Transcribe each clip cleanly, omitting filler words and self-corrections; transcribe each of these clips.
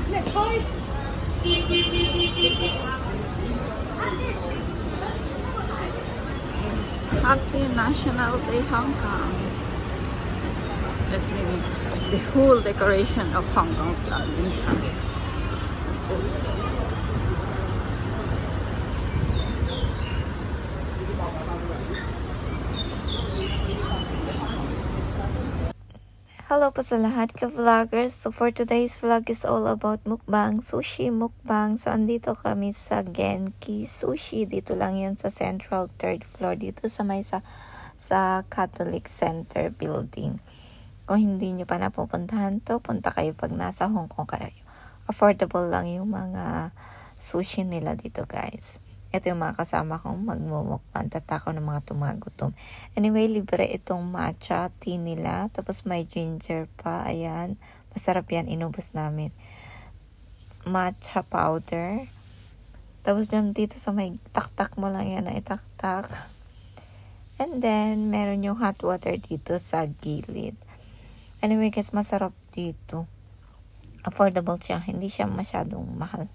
It's Happy National Day, Hong Kong. That's mean the whole decoration of Hong Kong flag in front. That's it. Hello po sa lahat ka-vloggers. So for today's vlog is all about mukbang, sushi mukbang. So andito kami sa Genki Sushi. Dito lang yun sa Central 3rd floor. Dito sa may sa Catholic Center building. Kung hindi nyo pa napupuntahan to, punta kayo pag nasa Hong Kong kayo. Affordable lang yung mga sushi nila dito guys. Ito yung mga kasama kong magmumukbang. Tatakaw ng mga tumagutom. Anyway, libre itong matcha tea nila. Tapos may ginger pa. Ayan. Masarap yan. Inubos namin. Matcha powder. Tapos dito sa may taktak mo lang yan na itaktak. And then, meron yung hot water dito sa gilid. Anyway, guys, masarap dito. Affordable siya. Hindi siya masyadong mahal.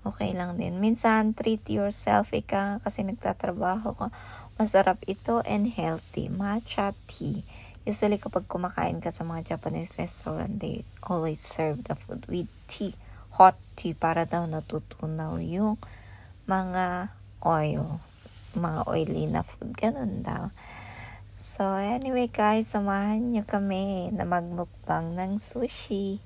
Okay lang din. Minsan, treat yourself kasi nagtatrabaho ka. Masarap ito and healthy. Matcha tea. Usually, kapag kumakain ka sa mga Japanese restaurant, they always serve the food with tea. Hot tea para daw natutunaw yung mga oil. Mga oily na food. Ganun daw. So, anyway guys, samahan nyo kami na magmukbang ng sushi.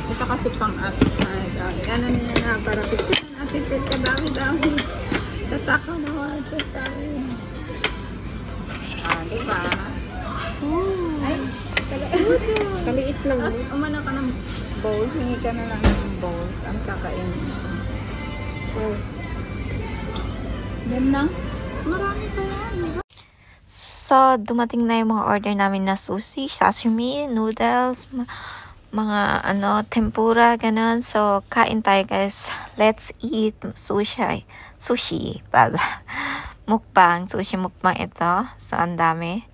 Ito kasi pang-atin sa ano niya na para picture natin set kadami-dami. Tatakaw na wala siya sa akin. Diba? Ay, kaliit lang. Umano ka ng bowls. Hingi ka na lang ng bowls. Ang kakain. So, yan na. Marami pa yan. So, dumating na yung mga order namin na sushi, sashimi, noodles, mga tempura, ganun. So, kain tayo guys. Let's eat sushi. Sushi. Mukbang. Sushi mukbang ito. So, ang dami.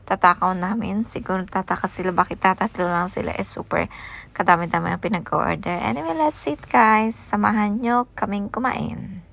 Tatakaw namin. Siguro tataka sila. Bakit tatatlo lang sila? Super kadami-dami ang pinag-order. Anyway, let's eat guys. Samahan nyo kaming kumain.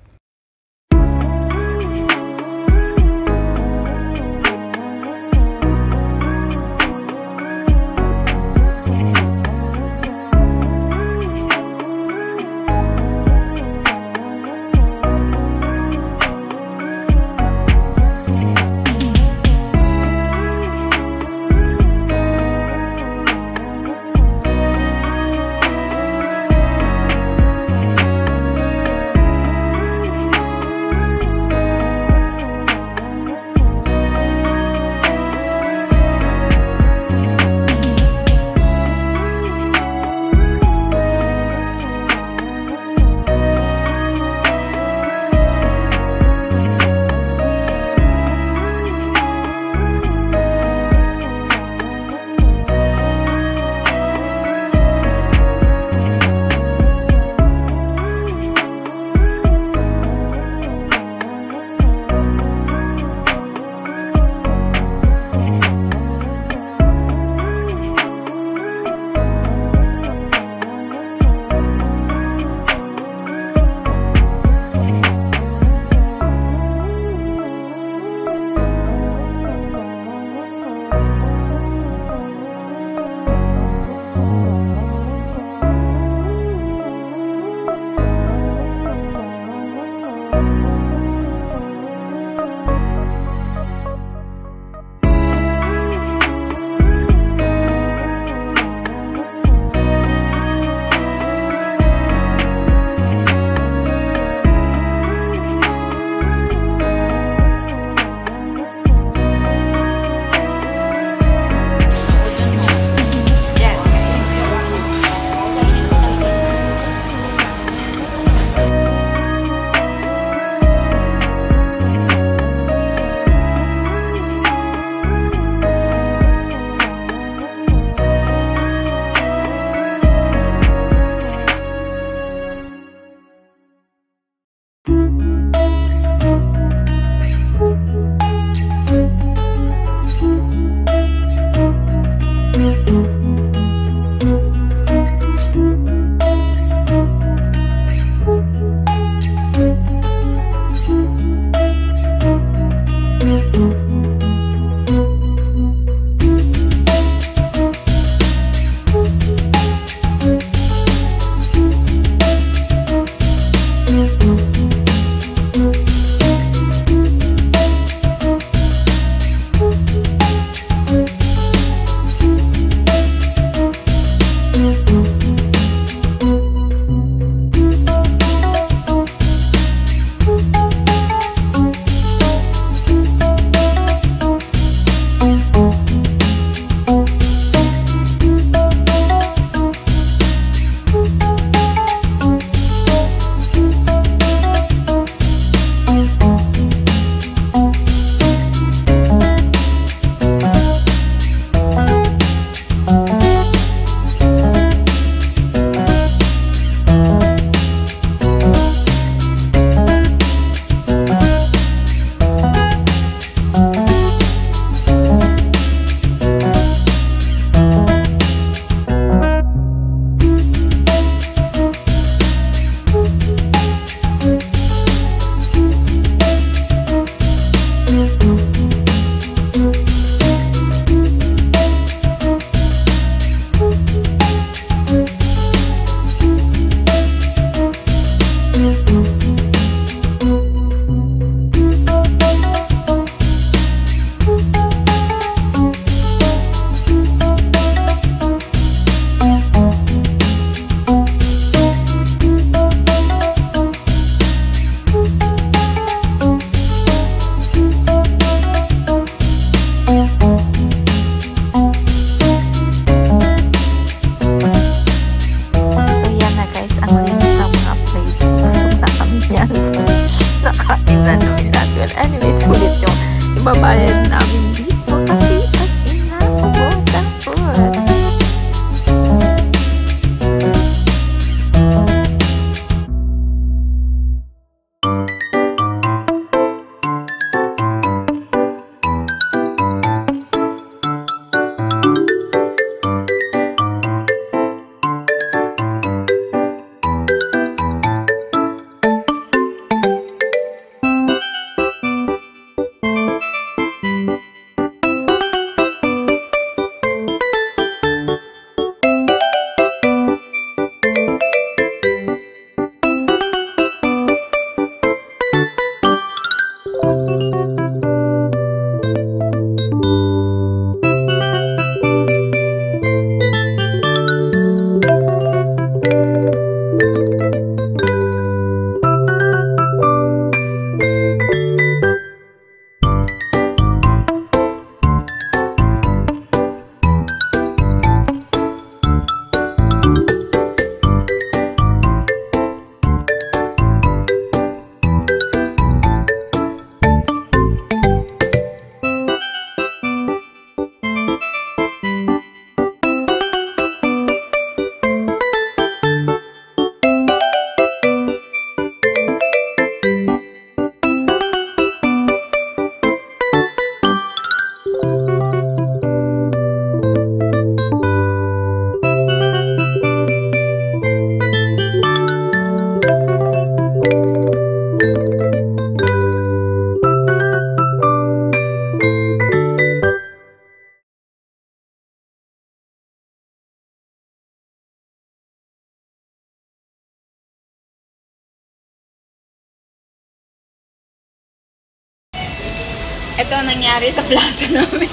Ito ang nangyari sa plato namin.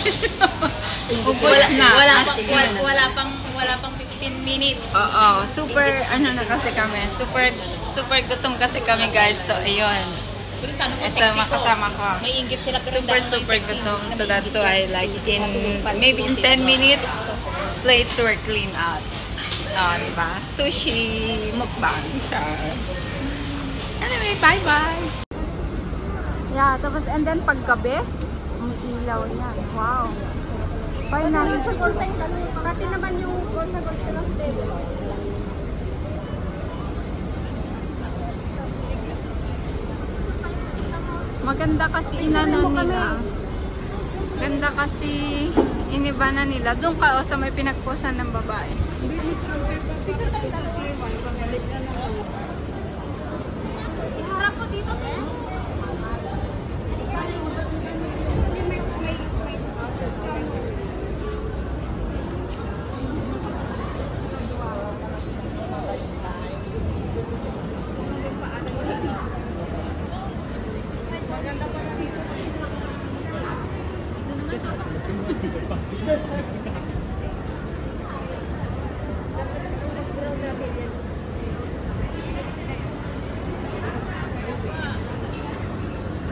Wala pang 15 minutes. Oo, super, ano na kasi kami, super gutom kasi kami guys. So, ayun. Ito makasama ko. May inggit sila pero Super gutom. So, that's why, like, maybe in 10 minutes, plates were cleaned out. Diba? Sushi, mukbang siya. Anyway, bye-bye! Yeah, tapos and then paggabi, may ilaw yan. Wow. Finally. Sa gold time, pati naman yung gold sa gold plus baby. Maganda kasi inano nila. Ganda kasi iniba na nila. Doon ka sa may pinagposan ng babae. Harap po dito.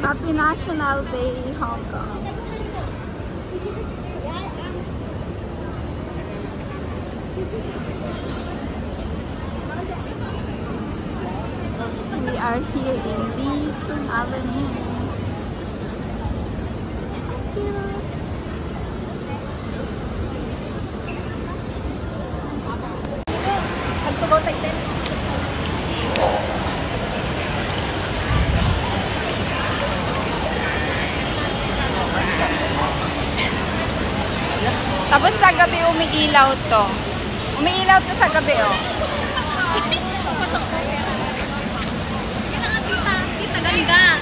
Happy National Day, Hong Kong. We are here in Leeton Avenue. Tapos sa gabi umiilaw to. Umiilaw to sa gabi, oh. Kita ganda.